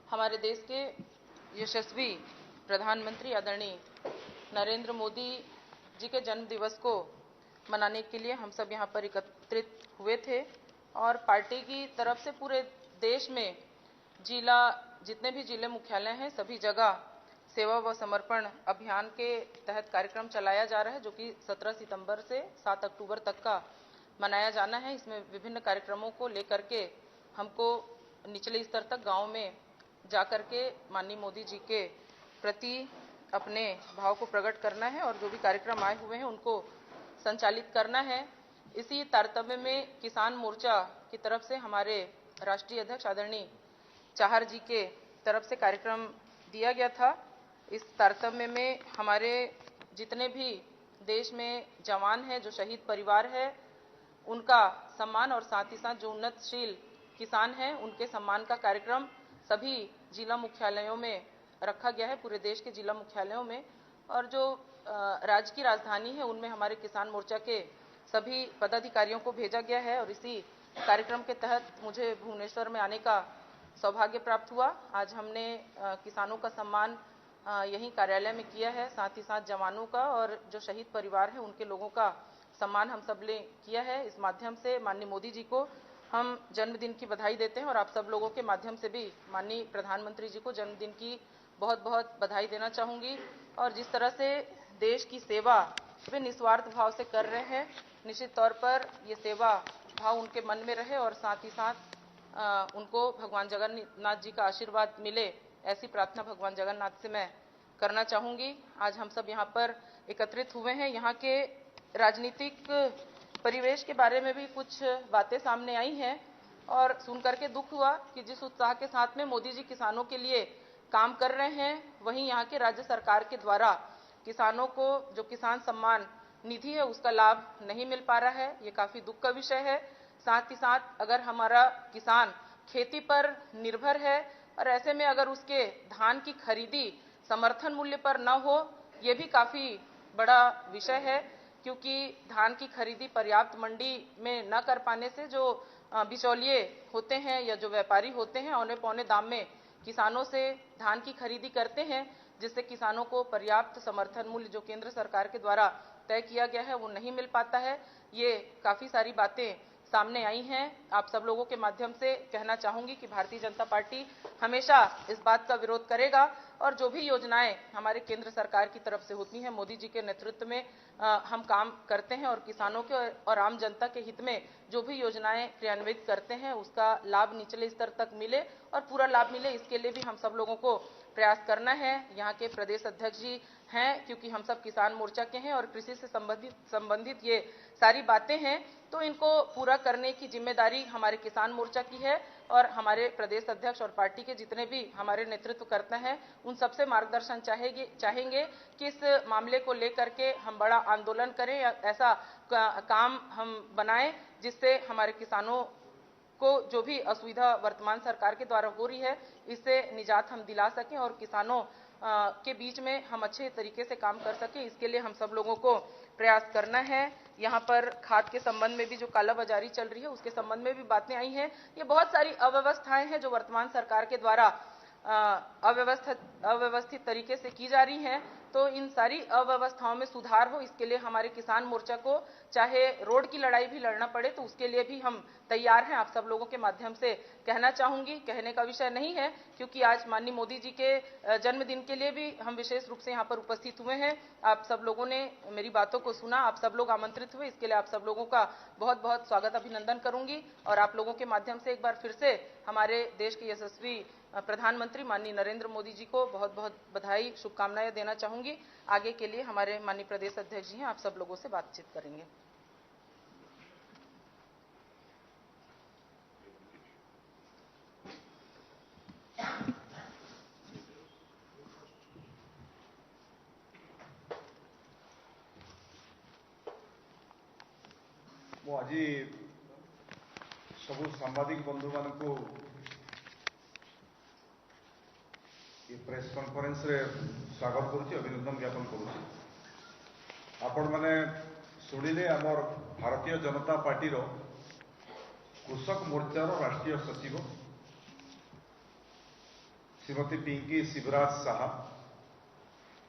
हमारे देश के यशस्वी प्रधानमंत्री आदरणीय नरेंद्र मोदी जी के जन्म दिवस को मनाने के लिए हम सब यहाँ पर एकत्रित हुए थे और पार्टी की तरफ से पूरे देश में जितने भी जिले मुख्यालय हैं सभी जगह सेवा व समर्पण अभियान के तहत कार्यक्रम चलाया जा रहा है, जो कि 17 सितंबर से 7 अक्टूबर तक का मनाया जाना है। इसमें विभिन्न कार्यक्रमों को लेकर के हमको निचले स्तर तक गांव में जाकर के माननीय मोदी जी के प्रति अपने भाव को प्रकट करना है और जो भी कार्यक्रम आए हुए हैं उनको संचालित करना है। इसी तारतम्य में किसान मोर्चा की तरफ से हमारे राष्ट्रीय अध्यक्ष आदरणीय चाहर जी के तरफ से कार्यक्रम दिया गया था। इस तारतम्य में हमारे जितने भी देश में जवान हैं, जो शहीद परिवार है, उनका सम्मान और साथ ही साथ जो उन्नतशील किसान हैं उनके सम्मान का कार्यक्रम सभी जिला मुख्यालयों में रखा गया है, पूरे देश के जिला मुख्यालयों में। और जो राज्य की राजधानी है उनमें हमारे किसान मोर्चा के सभी पदाधिकारियों को भेजा गया है और इसी कार्यक्रम के तहत मुझे भुवनेश्वर में आने का सौभाग्य प्राप्त हुआ। आज हमने किसानों का सम्मान यहीं कार्यालय में किया है, साथ ही साथ जवानों का और जो शहीद परिवार है उनके लोगों का सम्मान हम सब ने किया है। इस माध्यम से माननीय मोदी जी को हम जन्मदिन की बधाई देते हैं और आप सब लोगों के माध्यम से भी माननीय प्रधानमंत्री जी को जन्मदिन की बहुत बहुत बधाई देना चाहूँगी। और जिस तरह से देश की सेवा वे निस्वार्थ भाव से कर रहे हैं, निश्चित तौर पर ये सेवा भाव उनके मन में रहे और साथ ही साथ उनको भगवान जगन्नाथ जी का आशीर्वाद मिले, ऐसी प्रार्थना भगवान जगन्नाथ से मैं करना चाहूँगी। आज हम सब यहाँ पर एकत्रित हुए हैं। यहाँ के राजनीतिक परिवेश के बारे में भी कुछ बातें सामने आई हैं और सुन करके दुख हुआ कि जिस उत्साह के साथ में मोदी जी किसानों के लिए काम कर रहे हैं, वहीं यहाँ के राज्य सरकार के द्वारा किसानों को जो किसान सम्मान निधि है उसका लाभ नहीं मिल पा रहा है। ये काफ़ी दुख का विषय है। साथ ही साथ अगर हमारा किसान खेती पर निर्भर है और ऐसे में अगर उसके धान की खरीदी समर्थन मूल्य पर न हो, ये भी काफ़ी बड़ा विषय है, क्योंकि धान की खरीदी पर्याप्त मंडी में न कर पाने से जो बिचौलिए होते हैं या जो व्यापारी होते हैं औने पौने दाम में किसानों से धान की खरीदी करते हैं, जिससे किसानों को पर्याप्त समर्थन मूल्य जो केंद्र सरकार के द्वारा तय किया गया है वो नहीं मिल पाता है। ये काफ़ी सारी बातें सामने आई हैं। आप सब लोगों के माध्यम से कहना चाहूँगी कि भारतीय जनता पार्टी हमेशा इस बात का विरोध करेगा और जो भी योजनाएं हमारे केंद्र सरकार की तरफ से होती हैं, मोदी जी के नेतृत्व में हम काम करते हैं और किसानों के और आम जनता के हित में जो भी योजनाएं क्रियान्वित करते हैं उसका लाभ निचले स्तर तक मिले और पूरा लाभ मिले, इसके लिए भी हम सब लोगों को प्रयास करना है। यहाँ के प्रदेश अध्यक्ष जी हैं, क्योंकि हम सब किसान मोर्चा के हैं और कृषि से संबंधित ये सारी बातें हैं, तो इनको पूरा करने की जिम्मेदारी हमारे किसान मोर्चा की है और हमारे प्रदेश अध्यक्ष और पार्टी के जितने भी हमारे नेतृत्व करते हैं उन सबसे मार्गदर्शन चाहेंगे कि इस मामले को लेकर के हम बड़ा आंदोलन करें या ऐसा काम हम बनाएं जिससे हमारे किसानों को जो भी असुविधा वर्तमान सरकार के द्वारा हो रही है इससे निजात हम दिला सकें और किसानों के बीच में हम अच्छे तरीके से काम कर सकें। इसके लिए हम सब लोगों को प्रयास करना है। यहाँ पर खाद के संबंध में भी जो कालाबाजारी चल रही है उसके संबंध में भी बातें आई हैं। ये बहुत सारी अव्यवस्थाएं हैं जो वर्तमान सरकार के द्वारा अव्यवस्थित तरीके से की जा रही हैं, तो इन सारी अव्यवस्थाओं में सुधार हो, इसके लिए हमारे किसान मोर्चा को चाहे रोड की लड़ाई भी लड़ना पड़े तो उसके लिए भी हम तैयार हैं। आप सब लोगों के माध्यम से कहना चाहूँगी, कहने का विषय नहीं है क्योंकि आज माननीय मोदी जी के जन्मदिन के लिए भी हम विशेष रूप से यहाँ पर उपस्थित हुए हैं। आप सब लोगों ने मेरी बातों को सुना, आप सब लोग आमंत्रित हुए, इसके लिए आप सब लोगों का बहुत बहुत स्वागत अभिनंदन करूँगी और आप लोगों के माध्यम से एक बार फिर से हमारे देश के यशस्वी प्रधानमंत्री माननीय नरेंद्र मोदी जी को बहुत बहुत बधाई शुभकामनाएं देना चाहूँगी। आगे के लिए हमारे माननीय प्रदेश अध्यक्ष जी हैं, आप सब लोगों से बातचीत करेंगे। आज सबू सांबादिक बंधु मानू प्रेस कॉन्फ्रेंस रे स्वागत करुच्ची, अभिनंदन ज्ञापन करुच्ची। आपण माने शुणिले आमर भारतीय जनता पार्टी रो कृषक मोर्चार राष्ट्रीय सचिव श्रीमती पिंकी शिवराज साहा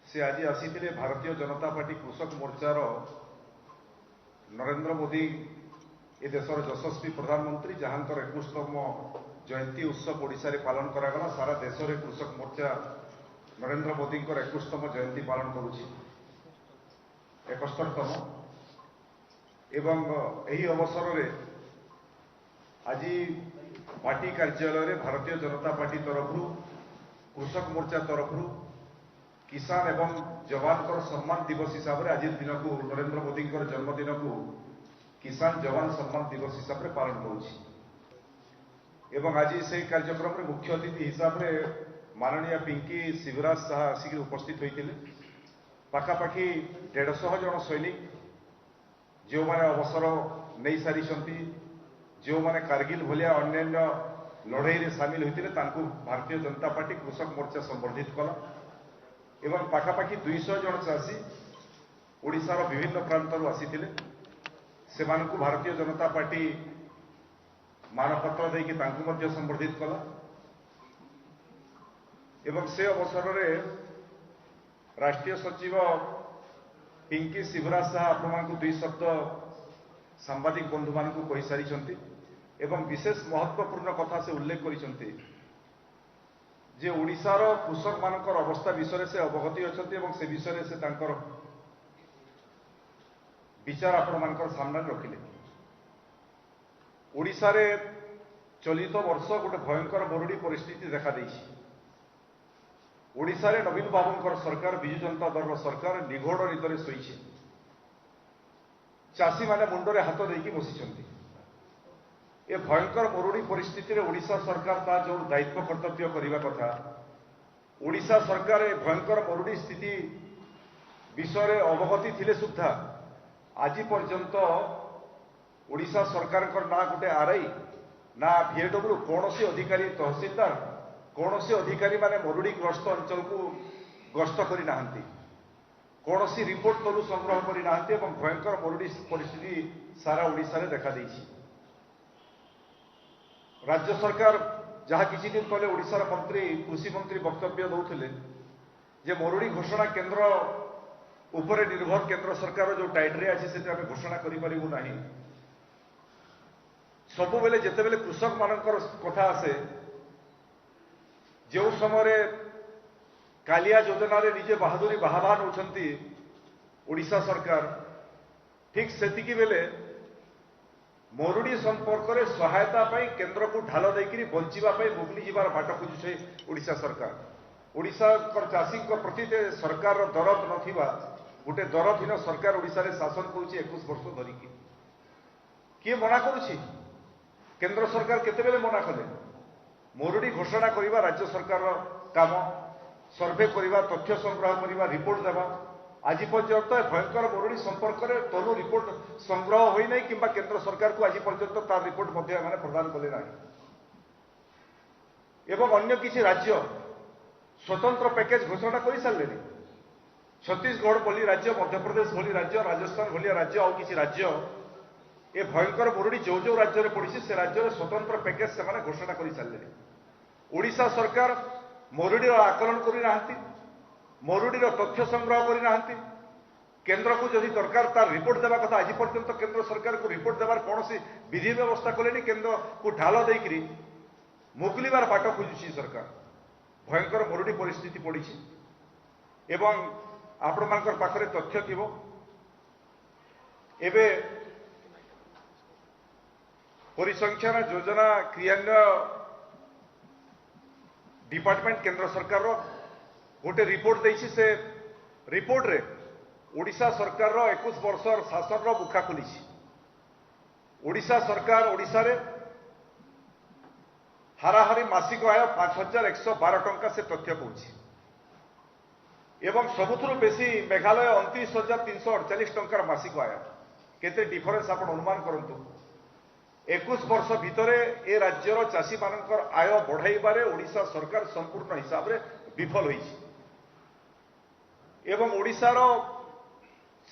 से आज आसी भारतीय जनता पार्टी कृषक मोर्चार नरेंद्र मोदी ए देशर यशस्वी प्रधानमंत्री जहांकर 21तम जयंती उत्सव ओडिशा रे पालन करागला। सारा देश में कृषक मोर्चा नरेंद्र मोदी 21तम जयंती पालन करुछि 71तम एवं यही अवसर में आज पार्टी कार्यालय में भारतीय जनता पार्टी तरफ कृषक मोर्चा तरफ किसान एवं जवान सम्मान दिवस हिसाब से आज दिन को नरेंद्र मोदी जन्मदिन को किसान जवान सम्मान दिवस हिसाब से पालन करुछि। आज से कार्यक्रम में मुख्य अतिथि हिसाब से माननीय पिंकी शिवराज साहा आसिक उपस्थित होते पाखापाखि 150 जन सैनिक जो माने अवसर नहीं सारी जो माने कारगिल भलिया अन्य लड़ाई में सामिल होते भारतीय जनता पार्टी कृषक मोर्चा संबर्धित कला एवं पाखापाखि 200 जन चाषी ओडिशार विभिन्न प्रांतर आसीथिले से भारतीय जनता पार्टी मानपत्र देकी संबर्धित कला एवं से अवसर में राष्ट्रीय सचिव पिंकी शिवराज साहा आपको 2 शब्द सांबादिक बंधु मान कही सारी एवं विशेष महत्वपूर्ण कथा से उल्लेख करिसेंती जे ओडिशार कृषक मानकर अवस्था विषय से अवगति अछंती एवं से विषय से तांकर विचार आपण मानकर सामने रखिले। ओडिशा रे चलित वर्ष गोटे भयंकर मरुड़ी परिस्थिति देखा देइछि। ओडिशा रे नवीन बाबूंकर सरकार बिजु जनता दल सरकार निघोड़ निदरे शोइछि। चाषी माने मुंडरे हाथ देकी बसिछंती। ए भयंकर मरुड़ी परिस्थिति रे ओडिशा सरकार ता जो दायित्व कर्तव्य करिबा कथा ओडिशा सरकार ए भयंकर मरुड़ी स्थिति विषय रे अवगति थिले सुद्धा आज पर्यंत ओडिशा सरकार ना गोटे आरआई ना VAW कौन सी अधिकारी तहसीलदार कौन सी अधिकारी माने मरुड़ी ग्रस्त अंचल को गस्त करी नाहंती कौन सी रिपोर्ट तलु संग्रह करी नाहंती एवं भयंकर मरुड़ी परिस्थिति सारा ओडिशा रे देखा देइछि। राज्य सरकार जहाँ किसी दिन तले ओडिशार मंत्री कृषि मंत्री वक्तव्य दौथिले जे मरुड़ी घोषणा केंद्र उपरे निर्भर केंद्र सरकार जो टाइटरे अच्छे से घोषणा करूँ ना सबु बेले जिते बेले कृषक मानकर कथा आसे जो समय कालिया योजना रे निजे बहादुरी बाहा नौछंती ओडिशा सरकार ठीक सेतिकी बेले मरुड़ी संपर्क में सहायता पाई केंद्र को ढाल देकरी बंचिबा पाई मुगली जीवार बाट खोजुछे ओडिशा सरकार। ओडिशा चाषी प्रति सरकार दरद नथिबा गोटे दरदहीन सरकार ओडिशा रे शासन करुछि 21 वर्ष धरिकी किए मना करुछि केंद्र सरकार केतेबेले मना कले मरुड़ी घोषणा करिबा राज्य सरकार काम सर्वे करिबा तथ्य संग्रह करिबा रिपोर्ट देबा आज पर्यंत भयंकर मरुड़ी संपर्क में तलु रिपोर्ट संग्रह होई नहीं किंबा केंद्र सरकार को आज पर्यंत तार रिपोर्ट मध्य माने प्रदान कले ना एवं अन्य किसी राज्य स्वतंत्र पैकेज घोषणा कर सारे छत्तीसगढ़ भली राज्य मध्य प्रदेश भली राज्य राजस्थान भली राज्य और किसी राज्य ए भयंकर मरुड़ी जो जो राज्य में पड़ी से राज्य में स्वतंत्र पैकेज से माने घोषणा कर सारे ओडिशा सरकार मरुड़ी आकलन करना मरुड़ी तथ्य संग्रह करना केंद्र को जदि दरकार तार रिपोर्ट देवा कथा आज पर्यंत केंद्र सरकार को रिपोर्ट देवार कौन सी विधि व्यवस्था कले केंद्र को ढाल देकरी मुगलिबार बाट खोजुची सरकार भयंकर मरुड़ी परिस्थिति पड़ी एवं आपण मानकर पाखरे तथ्य थिबो एबे परिसंख्यान योजना क्रियान्वयन डिपार्टमेंट केंद्र सरकार गोटे रिपोर्ट देछि से रिपोर्ट रे ओडिशा सरकार 21 वर्ष शासन मुखा खोली ओडिशा सरकार ओडिशा रे हाराहारी मासिक आय 5112 टंका से तथ्य कहूँ एवं सबुथुरु बेसी मेघालय 29,348 टंकार मासिक आय केते डिफरेंस आप अनुमान करंतु 21 वर्ष भितर ए राज्यर चाषी मानकर आय बढ़ाइबारे ओडिशा सरकार संपूर्ण हिसाब रे विफल होइछि एवं ओडिशार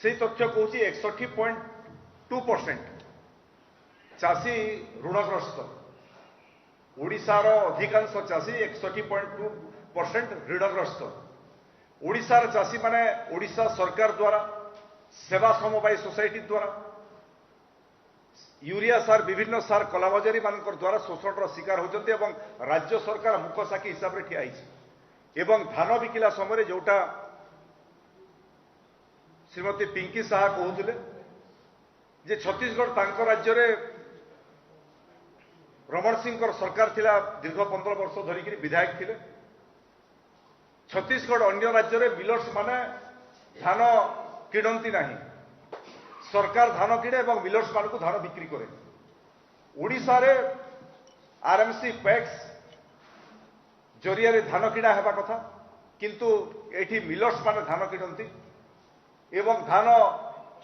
से तथ्य कहूँ 61.2% चाषी ऋणग्रस्त ओडिशार अधिकांश चाषी 61.2% ऋणग्रस्त। ओडिशार चाषी माने ओडिशा सरकार द्वारा सेवा समवाय सोसाइटी द्वारा यूरिया सार विभिन्न सार कलाबजारी मान द्वारा शोषण शिकार होती राज्य सरकार मुखसाखी हिसाब से ठिया एवं धान बिकिला समय जोटा श्रीमती पिंकी साहा कहते जे छत्तीसगढ़ तांको राज्य रे रमण सिंह सरकार थिला दीर्घ 15 वर्ष धरिक विधायक थिले। छत्तीसगढ़ अन्य राज्य रे मिलर्स माने धान किणती नहीं, सरकार धान किणे और मिलर्स मान को धान बिक्री करे। ओडिशा रे आरएमसी पैक्स जरिया रे धान किणा हेबा कथा, किंतु एठी मिलर्स माने धान किणती एवं धान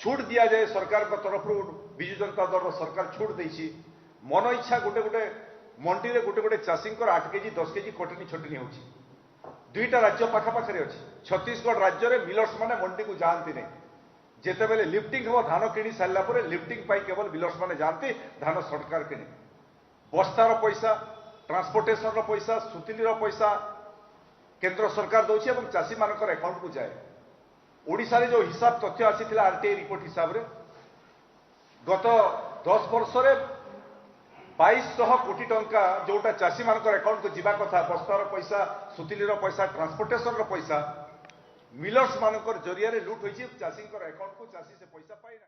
छूट दिया जाए सरकार को तरफ विजु जनता दल सरकार छूट देछि। मन इच्छा गोटे गोटे मंडी रे गोटे गोटे चाषी 8 केजी 10 केजी कटनी छटनी होछि। दुईटा राज्य पाखापाखि अच्छी। छत्तीसगढ़ राज्य में मिलर्स माने मंडी को जाती नहीं, जिते बेले लिफ्टिंग हम धान किणी सारा पर लिफ्टिंग पाई केवल मिलर्स माने जाती, धान सरकार किणे। बस्तार पैसा, ट्रांसपोर्टेशन पैसा, सुतिली पैसा केंद्र सरकार दौर चाषी मान अकाउंट को जाए। ओडिशा रे जो हिसाब तथ्य आसी आरटीआई रिपोर्ट हिसाब रे गत 10 वर्ष रे 2200 कोटी टंका जोटा चाषी मान अकाउंट को जीवा कथा, बस्तार पैसा, सुतिली पैसा, ट्रांसपोर्टेशन पैसा मिलर्स मान जरिया लुट होती, चाषी अकाउंट को चाषी से पैसा पाई ना।